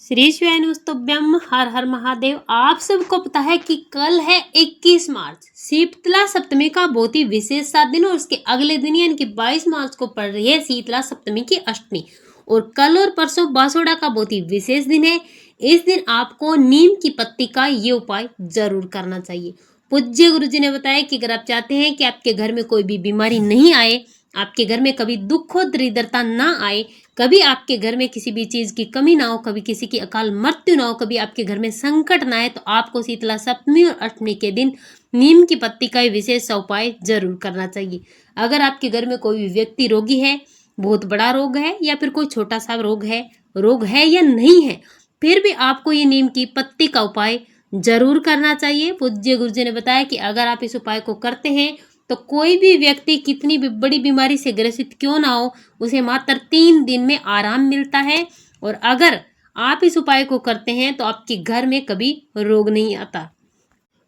श्री स्वयनुस्तुभ्यम। हर हर महादेव। आप सबको पता है कि कल है 21 मार्च, शीतला सप्तमी का बहुत ही विशेष सा दिन, और उसके अगले दिन यानी कि 22 मार्च को पड़ रही है शीतला सप्तमी की अष्टमी। और कल और परसों बासोड़ा का बहुत ही विशेष दिन है। इस दिन आपको नीम की पत्ती का ये उपाय जरूर करना चाहिए। पूज्य गुरु जी ने बताया कि अगर आप चाहते हैं कि आपके घर में कोई भी बीमारी नहीं आए, आपके घर में कभी दुख और दरिद्रता ना आए, कभी आपके घर में किसी भी चीज की कमी ना हो, कभी किसी की अकाल मृत्यु ना हो, कभी आपके घर में संकट ना आए, तो आपको शीतला सप्तमी और अष्टमी के दिन नीम की पत्ती का विशेष उपाय जरूर करना चाहिए। अगर आपके घर में कोई भी व्यक्ति रोगी है, बहुत बड़ा रोग है या फिर कोई छोटा सा रोग है या नहीं है, फिर भी आपको ये नीम की पत्ती का उपाय जरूर करना चाहिए। पूज्य गुरु जी ने बताया कि अगर आप इस उपाय को करते हैं तो कोई भी व्यक्ति कितनी भी बड़ी बीमारी से ग्रसित क्यों ना हो, उसे मात्र 3 दिन में आराम मिलता है। और अगर आप इस उपाय को करते हैं तो आपके घर में कभी रोग नहीं आता।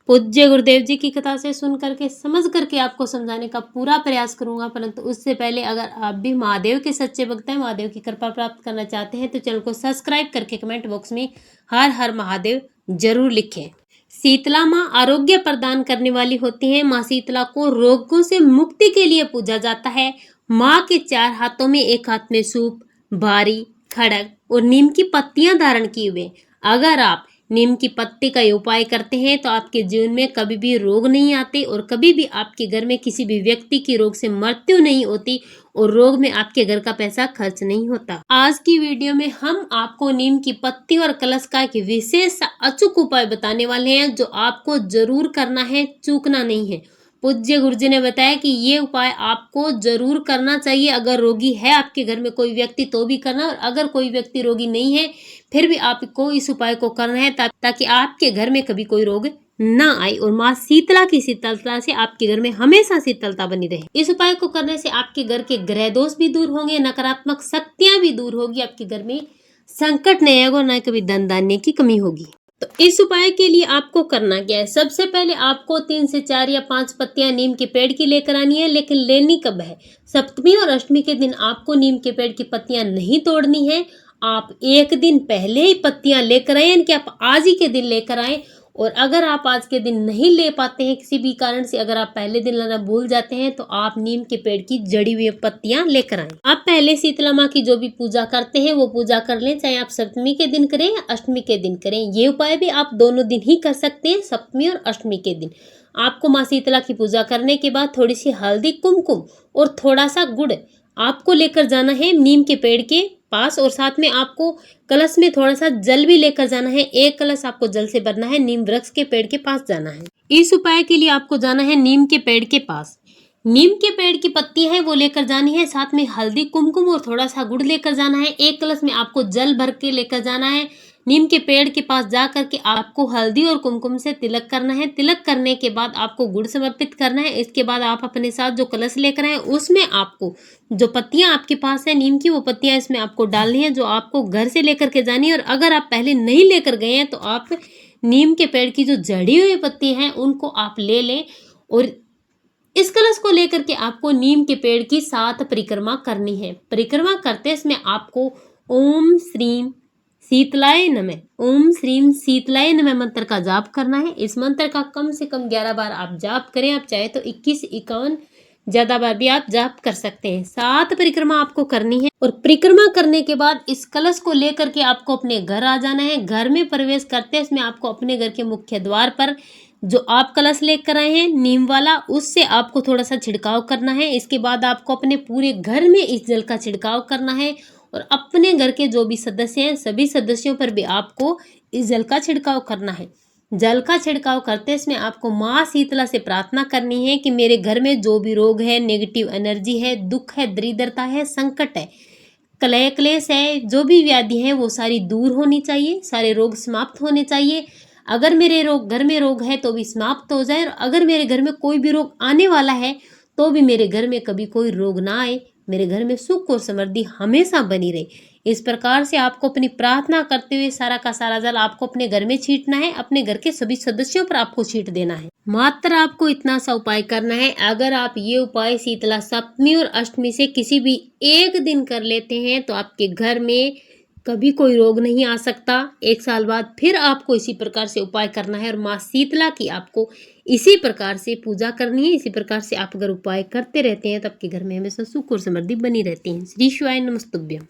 पूज्य गुरुदेव जी की कथा से सुन करके समझ करके आपको समझाने का पूरा प्रयास करूंगा, परंतु उससे पहले अगर आप भी महादेव के सच्चे भक्त हैं, महादेव की कृपा प्राप्त करना चाहते हैं, तो चैनल को सब्सक्राइब करके कमेंट बॉक्स में हर हर महादेव जरूर लिखें। शीतला माँ आरोग्य प्रदान करने वाली होती हैं। माँ शीतला को रोगों से मुक्ति के लिए पूजा जाता है। माँ के 4 हाथों में, एक हाथ में सूप, भारी, खड़ग और नीम की पत्तियां धारण की हुए। अगर आप नीम की पत्ती का उपाय करते हैं तो आपके जीवन में कभी भी रोग नहीं आते, और कभी भी आपके घर में किसी भी व्यक्ति की रोग से मृत्यु नहीं होती, और रोग में आपके घर का पैसा खर्च नहीं होता। आज की वीडियो में हम आपको नीम की पत्ती और कलश का एक विशेष अचूक उपाय बताने वाले हैं, जो आपको जरूर करना है, चूकना नहीं है। पूज्य गुरु जी ने बताया कि ये उपाय आपको जरूर करना चाहिए। अगर रोगी है आपके घर में कोई व्यक्ति तो भी करना, और अगर कोई व्यक्ति रोगी नहीं है फिर भी आपको इस उपाय को करना है, ताकि आपके घर में कभी कोई रोग ना आए और माँ शीतला की शीतलता से आपके घर में हमेशा शीतलता बनी रहे। इस उपाय को करने से आपके घर के ग्रह दोष भी दूर होंगे, नकारात्मक शक्तियां भी दूर होगी, आपके घर में संकट नहीं आएगा, न कभी धन धान्य की कमी होगी। तो इस उपाय के लिए आपको करना क्या है? सबसे पहले आपको 3 से 4 या 5 पत्तियां नीम के पेड़ की लेकर आनी है। लेकिन लेनी कब है? सप्तमी और अष्टमी के दिन आपको नीम के पेड़ की पत्तियां नहीं तोड़नी है। आप एक दिन पहले ही पत्तियां लेकर आए, यानी कि आप आज ही के दिन लेकर आए। और अगर आप आज के दिन नहीं ले पाते हैं किसी भी कारण से, अगर आप पहले दिन लाना भूल जाते हैं, तो आप नीम के पेड़ की जड़ी हुई पत्तियां लेकर आए। आप पहले शीतला माँ की जो भी पूजा करते हैं वो पूजा कर लें, चाहे आप सप्तमी के दिन करें या अष्टमी के दिन करें। ये उपाय भी आप दोनों दिन ही कर सकते हैं, सप्तमी और अष्टमी के दिन। आपको माँ शीतला की पूजा करने के बाद थोड़ी सी हल्दी, कुमकुम और थोड़ा सा गुड़ आपको लेकर जाना है नीम के पेड़ के पास, और साथ में आपको कलश में थोड़ा सा जल भी लेकर जाना है। एक कलश आपको जल से भरना है, नीम वृक्ष के पेड़ के पास जाना है। इस उपाय के लिए आपको जाना है नीम के पेड़ के पास। नीम के पेड़ की पत्ती है वो लेकर जानी है, साथ में हल्दी, कुमकुम और थोड़ा सा गुड़ लेकर जाना है। एक कलश में आपको जल भर के लेकर जाना है। नीम के पेड़ के पास जा करके आपको हल्दी और कुमकुम से तिलक करना है। तिलक करने के बाद आपको गुड़ समर्पित करना है। इसके बाद आप अपने साथ जो कलश लेकर आए उसमें आपको जो पत्तियां आपके पास है नीम की, वो पत्तियां इसमें आपको डालनी है, जो आपको घर से लेकर के जानी है। और अगर आप पहले नहीं लेकर गए हैं तो आप नीम के पेड़ की जो जड़ी हुई पत्ती हैं उनको आप ले लें, और इस कलश को लेकर के आपको नीम के पेड़ की 7 परिक्रमा करनी है। परिक्रमा करते इसमें आपको ओम श्रीम शीतलाय नमः, ओम श्रीम शीतलाय नमः मंत्र का जाप करना है। इस मंत्र का कम से कम 11 बार आप जाप करें। आप चाहे तो 21, 51 ज्यादा बार भी आप जाप कर सकते हैं। 7 परिक्रमा आपको करनी है, और परिक्रमा करने के बाद इस कलश को लेकर के आपको अपने घर आ जाना है। घर में प्रवेश करते इसमें आपको अपने घर के मुख्य द्वार पर जो आप कलश लेकर आए हैं नीम वाला, उससे आपको थोड़ा सा छिड़काव करना है। इसके बाद आपको अपने पूरे घर में इस जल का छिड़काव करना है, और अपने घर के जो भी सदस्य हैं सभी सदस्यों पर भी आपको इस जल का छिड़काव करना है। जल का छिड़काव करते इसमें आपको माँ शीतला से प्रार्थना करनी है कि मेरे घर में जो भी रोग है, नेगेटिव एनर्जी है, दुख है, दरिद्रता है, संकट है, कलह क्लेश है, जो भी व्याधि है वो सारी दूर होनी चाहिए, सारे रोग समाप्त होने चाहिए। अगर मेरे घर में रोग है तो भी समाप्त हो जाए, और अगर मेरे घर में कोई भी रोग आने वाला है तो भी मेरे घर में कभी कोई रोग ना आए, मेरे घर में सुख और समृद्धि हमेशा बनी रहे। इस प्रकार से आपको अपनी प्रार्थना करते हुए सारा का सारा जल आपको अपने घर में छींटना है, अपने घर के सभी सदस्यों पर आपको छींट देना है। मात्र आपको इतना सा उपाय करना है। अगर आप ये उपाय शीतला सप्तमी और अष्टमी से किसी भी एक दिन कर लेते हैं तो आपके घर में कभी कोई रोग नहीं आ सकता। 1 साल बाद फिर आपको इसी प्रकार से उपाय करना है और माँ शीतला की आपको इसी प्रकार से पूजा करनी है। इसी प्रकार से आप अगर उपाय करते रहते हैं तो आपके घर में हमेशा सुख और समृद्धि बनी रहती है। श्री शिवाय नमस्तुभ्यम।